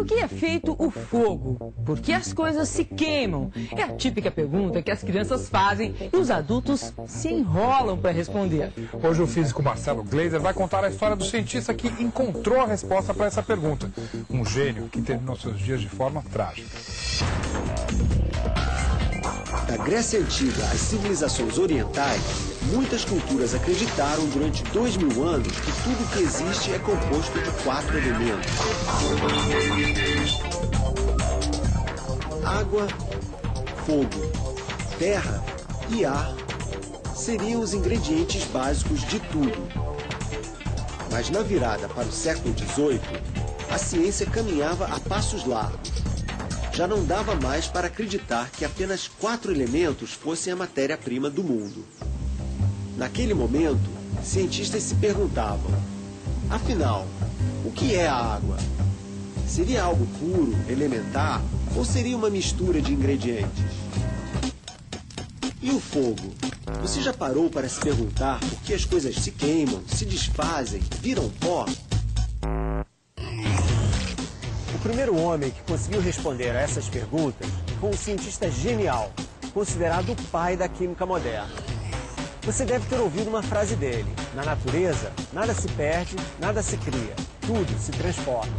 do que é feito o fogo? Por que as coisas se queimam? É a típica pergunta que as crianças fazem e os adultos se enrolam para responder. Hoje o físico Marcelo Gleiser vai contar a história do cientista que encontrou a resposta para essa pergunta. Um gênio que terminou seus dias de forma trágica. Da Grécia Antiga às civilizações orientais, muitas culturas acreditaram durante 2000 anos que tudo que existe é composto de 4 elementos: água, fogo, terra e ar seriam os ingredientes básicos de tudo. Mas na virada para o século XVIII, a ciência caminhava a passos largos. Já não dava mais para acreditar que apenas 4 elementos fossem a matéria-prima do mundo. Naquele momento, cientistas se perguntavam: afinal, o que é a água? Seria algo puro, elementar, ou seria uma mistura de ingredientes? E o fogo? Você já parou para se perguntar por que as coisas se queimam, se desfazem, viram pó? O primeiro homem que conseguiu responder a essas perguntas foi um cientista genial, considerado o pai da química moderna. Você deve ter ouvido uma frase dele: na natureza, nada se perde, nada se cria, tudo se transforma.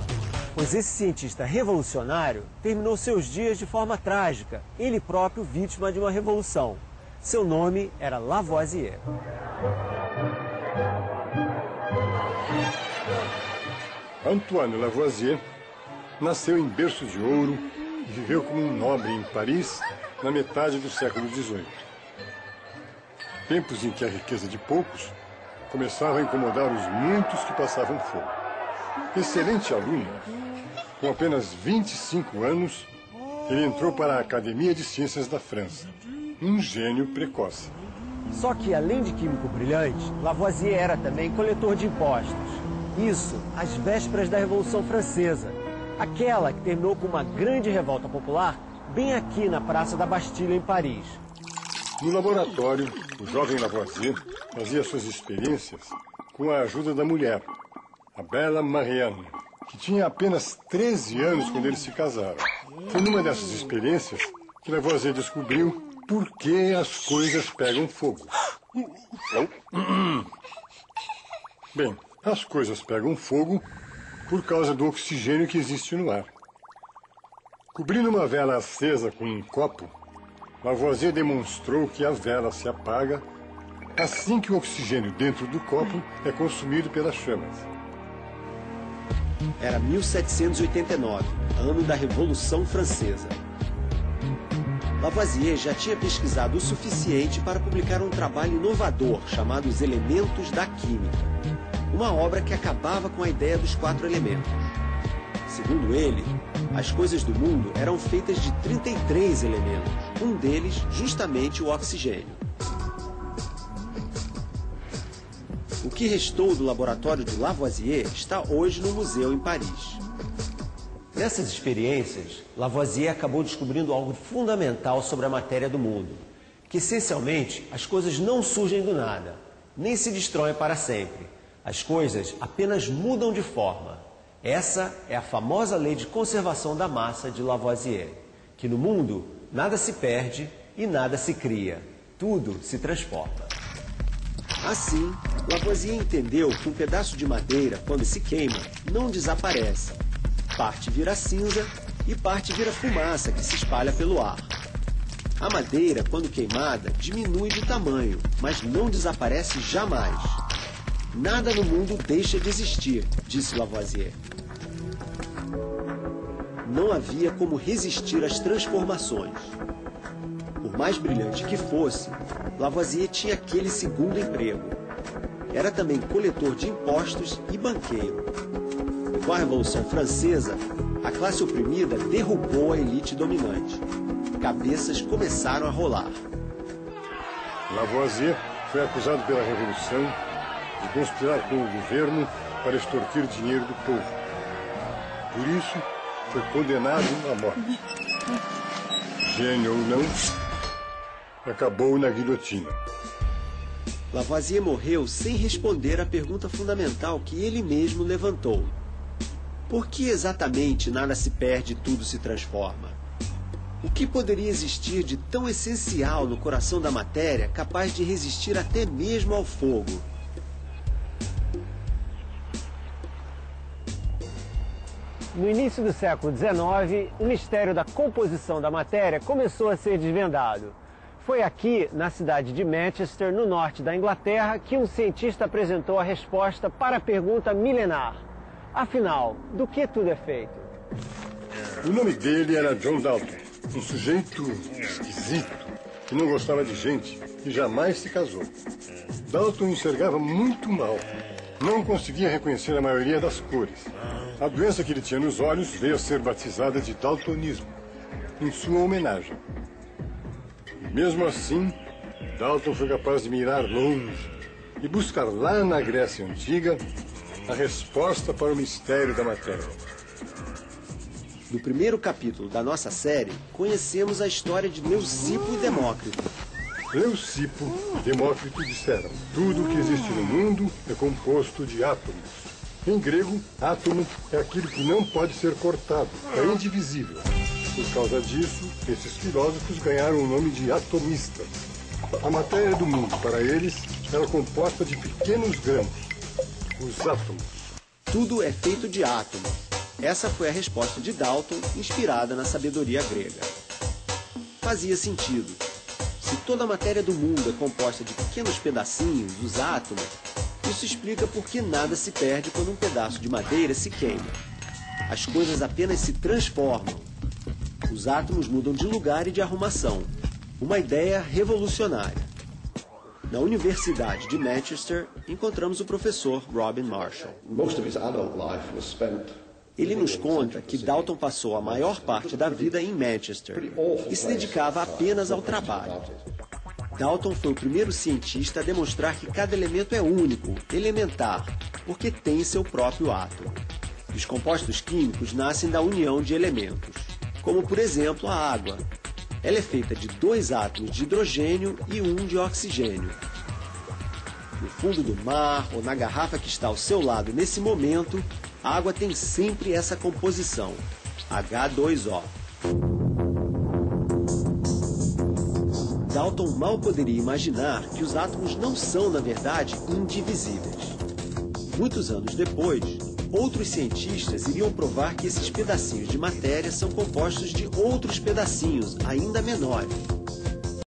Pois esse cientista revolucionário terminou seus dias de forma trágica, ele próprio vítima de uma revolução. Seu nome era Lavoisier. Antoine Lavoisier nasceu em berço de ouro e viveu como um nobre em Paris na metade do século XVIII. Tempos em que a riqueza de poucos começava a incomodar os muitos que passavam fome. Excelente aluno, com apenas 25 anos, ele entrou para a Academia de Ciências da França. Um gênio precoce. Só que, além de químico brilhante, Lavoisier era também coletor de impostos. Isso às vésperas da Revolução Francesa, aquela que terminou com uma grande revolta popular bem aqui na Praça da Bastilha, em Paris. No laboratório, o jovem Lavoisier fazia suas experiências com a ajuda da mulher, a bela Marianne, que tinha apenas 13 anos quando eles se casaram. Foi numa dessas experiências que Lavoisier descobriu por que as coisas pegam fogo. Bem, as coisas pegam fogo por causa do oxigênio que existe no ar. Cobrindo uma vela acesa com um copo, Lavoisier demonstrou que a vela se apaga assim que o oxigênio dentro do copo é consumido pelas chamas. Era 1789, ano da Revolução Francesa. Lavoisier já tinha pesquisado o suficiente para publicar um trabalho inovador chamado Os Elementos da Química, uma obra que acabava com a ideia dos 4 elementos. Segundo ele, as coisas do mundo eram feitas de 33 elementos, um deles justamente o oxigênio. O que restou do laboratório de Lavoisier está hoje no museu em Paris. Nessas experiências, Lavoisier acabou descobrindo algo fundamental sobre a matéria do mundo, que essencialmente as coisas não surgem do nada, nem se destroem para sempre. As coisas apenas mudam de forma. Essa é a famosa lei de conservação da massa de Lavoisier, que no mundo nada se perde e nada se cria, tudo se transforma. Assim, Lavoisier entendeu que um pedaço de madeira, quando se queima, não desaparece. Parte vira cinza e parte vira fumaça que se espalha pelo ar. A madeira, quando queimada, diminui de tamanho, mas não desaparece jamais. Nada no mundo deixa de existir, disse Lavoisier. Não havia como resistir às transformações. Por mais brilhante que fosse, Lavoisier tinha aquele segundo emprego. Era também coletor de impostos e banqueiro. Com a Revolução Francesa, a classe oprimida derrubou a elite dominante. Cabeças começaram a rolar. Lavoisier foi acusado pela Revolução de conspirar com o governo para extorquir dinheiro do povo. Por isso, foi condenado à morte. Gênio ou não, acabou na guilhotina. Lavoisier morreu sem responder à pergunta fundamental que ele mesmo levantou. Por que exatamente nada se perde e tudo se transforma? O que poderia existir de tão essencial no coração da matéria, capaz de resistir até mesmo ao fogo? No início do século XIX, o mistério da composição da matéria começou a ser desvendado. Foi aqui, na cidade de Manchester, no norte da Inglaterra, que um cientista apresentou a resposta para a pergunta milenar. Afinal, do que tudo é feito? O nome dele era John Dalton, um sujeito esquisito, que não gostava de gente e jamais se casou. Dalton enxergava muito mal. Não conseguia reconhecer a maioria das cores. A doença que ele tinha nos olhos veio a ser batizada de daltonismo, em sua homenagem. E mesmo assim, Dalton foi capaz de mirar longe e buscar lá na Grécia Antiga a resposta para o mistério da matéria. No primeiro capítulo da nossa série, conhecemos a história de Leucipo e Demócrito. Leucipo e Demócrito disseram: tudo o que existe no mundo é composto de átomos. Em grego, átomo é aquilo que não pode ser cortado, é indivisível. Por causa disso, esses filósofos ganharam o nome de atomistas. A matéria do mundo, para eles, era composta de pequenos grãos, os átomos. Tudo é feito de átomos. Essa foi a resposta de Dalton, inspirada na sabedoria grega. Fazia sentido. Se toda a matéria do mundo é composta de pequenos pedacinhos, os átomos, isso explica por que nada se perde quando um pedaço de madeira se queima. As coisas apenas se transformam. Os átomos mudam de lugar e de arrumação. Uma ideia revolucionária. Na Universidade de Manchester, encontramos o professor Robin Marshall. Ele nos conta que Dalton passou a maior parte da vida em Manchester e se dedicava apenas ao trabalho. Dalton foi o primeiro cientista a demonstrar que cada elemento é único, elementar, porque tem seu próprio átomo. Os compostos químicos nascem da união de elementos, como por exemplo a água. Ela é feita de 2 átomos de hidrogênio e 1 de oxigênio. No fundo do mar ou na garrafa que está ao seu lado nesse momento, a água tem sempre essa composição, H2O. Dalton mal poderia imaginar que os átomos não são, na verdade, indivisíveis. Muitos anos depois, outros cientistas iriam provar que esses pedacinhos de matéria são compostos de outros pedacinhos ainda menores.